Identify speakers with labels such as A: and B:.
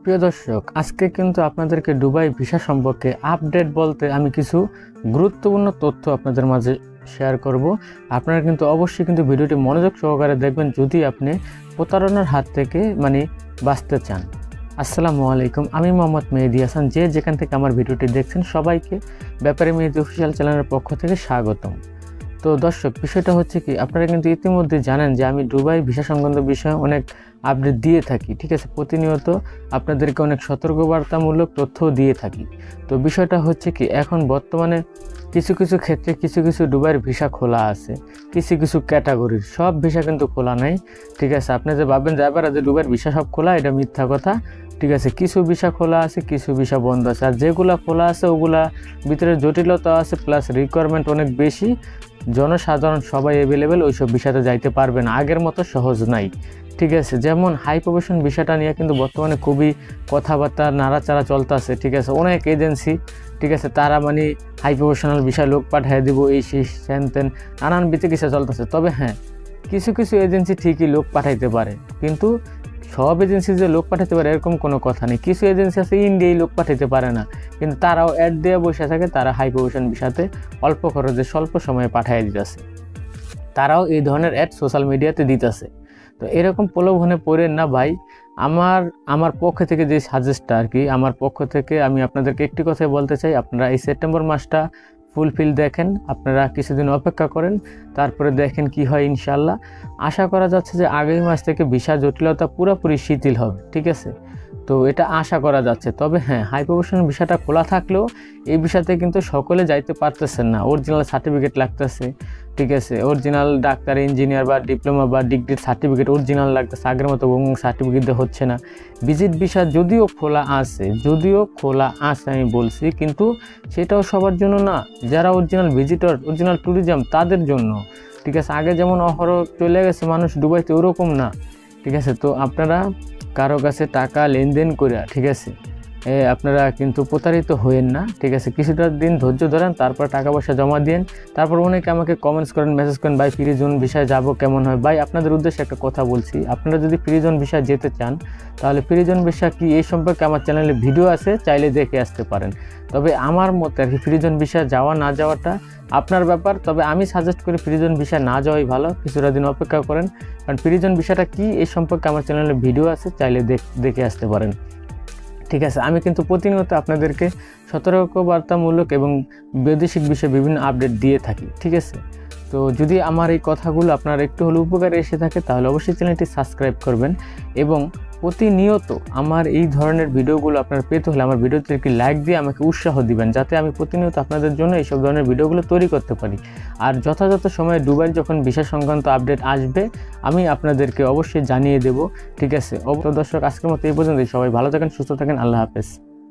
A: প্রিয় দর্শক, আজকে কিন্তু আপনাদেরকে দুবাই ভিসা সম্পর্কে আপডেট বলতে আমি কিছু গুরুত্বপূর্ণ তথ্য আপনাদের মাঝে শেয়ার করব। আপনারা কিন্তু অবশ্যই কিন্তু ভিডিওটি মনোযোগ সহকারে দেখবেন যদি আপনি প্রতারণার হাত থেকে বাঁচতে চান। আসসালামু আলাইকুম, আমি মোহাম্মদ মেহেদি হাসান। যে যেখান থেকে আমার ভিডিওটি দেখছেন সবাইকে ব্যাপারে মেহেদি অফিসিয়াল চ্যানেলের পক্ষ থেকে স্বাগতম। তো দর্শক, বিষয়টা হচ্ছে কি, আপনারা কিন্তু ইতিমধ্যে জানেন যে আমি দুবাই ভিসা সংক্রান্ত বিষয়ে অনেক আপডেট দিয়ে থাকি, ঠিক আছে। প্রতিনিয়ত আপনাদেরকে অনেক সতর্কবার্তামূলক তথ্য দিয়ে থাকি। তো বিষয়টা হচ্ছে কি, এখন বর্তমানে কিছু কিছু ক্ষেত্রে কিছু দুবাইয়ের ভিসা খোলা আছে, কিছু ক্যাটাগরির। সব ভিসা কিন্তু খোলা নাই, ঠিক আছে। আপনি যে ভাববেন যে এবার যে দুবাইয়ের ভিসা সব খোলা, এটা মিথ্যা কথা, ঠিক আছে। কিছু ভিসা খোলা আছে, কিছু ভিসা বন্ধ আছে। আর যেগুলা খোলা আছে ওগুলা ভিতরে জটিলতা আছে, প্লাস রিকোয়ারমেন্ট অনেক বেশি। জনসাধারণ সবাই অ্যাভেলেবেল ওইসব ভিসাতে যাইতে পারবে না, আগের মতো সহজ নাই, ঠিক আছে। যেমন হাই প্রফেশন ভিসাটা নিয়ে কিন্তু বর্তমানে খুবই কথাবার্তা নাড়াচাড়া চলতেছে, ঠিক আছে। অনেক এজেন্সি, ঠিক আছে, তারা হাই প্রফেশনাল ভিসা লোক পাঠিয়ে দেবো, এই সেই তেন নানান চিকিৎসা চলতেছে। তবে হ্যাঁ, কিছু এজেন্সি ঠিকই লোক পাঠাইতে পারে, কিন্তু সব এজেন্সি যে লোক পাঠাতে পারে এরকম কোনো কথা নেই। কিছু এজেন্সি আছে ইন্ডিয়ায় লোক পাঠাতে পারে না, কিন্তু তারাও অ্যাড দিয়ে বসে থাকে, তারা হাই প্রফেশন ভিসাতে অল্প খরচে স্বল্প সময়ে পাঠিয়ে দিতেছে। তারাও এই ধরনের অ্যাড সোশ্যাল মিডিয়াতে দিতেছে। তো এরকম প্রলোভনে পড়েন না ভাই। আমার পক্ষ থেকে যে সাজেস্টটা আর কি, আমার পক্ষ থেকে আমি আপনাদেরকে একটি কথাই বলতে চাই, আপনারা এই সেপ্টেম্বর মাসটা ফুলফিল দেখেন, আপনারা কিছুদিন অপেক্ষা করেন, তারপরে দেখেন কি হয়। ইনশাল্লাহ আশা করা যাচ্ছে যে আগামী মাস থেকে ভিসা জটিলতা পুরোপুরি শিথিল হবে, ঠিক আছে। তো এটা আশা করা যাচ্ছে। তবে হ্যাঁ, হাই প্রফেশনাল ভিসাটা খোলা থাকলেও এই ভিসাতে কিন্তু সকলে যাইতে পারতেছেন না। অরিজিনাল সার্টিফিকেট লাগতেছে, ঠিক আছে। অরিজিনাল ডাক্তার, ইঞ্জিনিয়ার বা ডিপ্লোমা বা ডিগ্রির সার্টিফিকেট অরিজিনাল লাগতেছে, আগের মতো সার্টিফিকেট দিয়ে হচ্ছে না। ভিজিট ভিসা যদিও খোলা আছে আমি বলছি, কিন্তু সেটাও সবার জন্য না। যারা অরিজিনাল ভিজিটর, অরিজিনাল ট্যুরিজম, তাদের জন্য, ঠিক আছে। আগে যেমন অহরহ চলে গেছে মানুষ দুবাইতে, ওরকম না, ঠিক আছে। তো আপনারা কারো কাছে টাকা লেনদেন করে, ঠিক আছে, আপনারা কিন্তু প্রতারিত হয়েন না, ঠিক আছে। কিছুটা দিন ধৈর্য ধরেন, তারপর টাকা পয়সা জমা দিন। তারপর অনেকে আমাকে কমেন্টস করেন, মেসেজ করেন, ভাই ফ্রি জোন ভিসায় যাবো কেমন হয়। ভাই আপনাদের উদ্দেশ্যে একটা কথা বলছি, আপনারা যদি ফ্রি জোন ভিসায় যেতে চান তাহলে ফ্রি জোন ভিসা কি এই সম্পর্কে আমার চ্যানেলে ভিডিও আছে, চাইলে দেখে আসতে পারেন। তবে আমার মতে আর কি, ফ্রি জোন ভিসা যাওয়া না যাওয়াটা আপনার ব্যাপার। তবে আমি সাজেস্ট করি ফ্রি জোন ভিসা না যাওয়াই ভালো, কিছুটা দিন অপেক্ষা করেন। কারণ ফ্রি জোন ভিসাটা কি এই সম্পর্কে আমার চ্যানেলে ভিডিও আছে, চাইলে দেখে আসতে পারেন, ঠিক আছে। আমি কিন্তু প্রতিনিয়ত আপনাদেরকে সতর্কবার্তামূলক এবং বৈদেশিক বিষয়ে বিভিন্ন আপডেট দিয়ে থাকি, ঠিক আছে। তো যদি আমার এই কথাগুলো আপনার একটু হলেও উপকারে এসে থাকে তাহলে অবশ্যই চ্যানেলটি সাবস্ক্রাইব করবেন, এবং প্রতিনিয়ত আমার এই ধরনের ভিডিওগুলো আপনারা পেতে হলে আমার ভিডিওতে একটি লাইক দিয়ে আমাকে উৎসাহ দিবেন, যাতে আমি প্রতিনিয়ত আপনাদের জন্য এইসব ধরনের ভিডিওগুলো তৈরি করতে পারি। আর যথাযথ সময়ে দুবাই যখন ভিসা সংক্রান্ত আপডেট আসবে আমি আপনাদেরকে অবশ্যই জানিয়ে দেব, ঠিক আছে। দর্শক, আজকের মতো এই পর্যন্তই। সবাই ভালো থাকেন, সুস্থ থাকেন, আল্লাহ হাফেজ।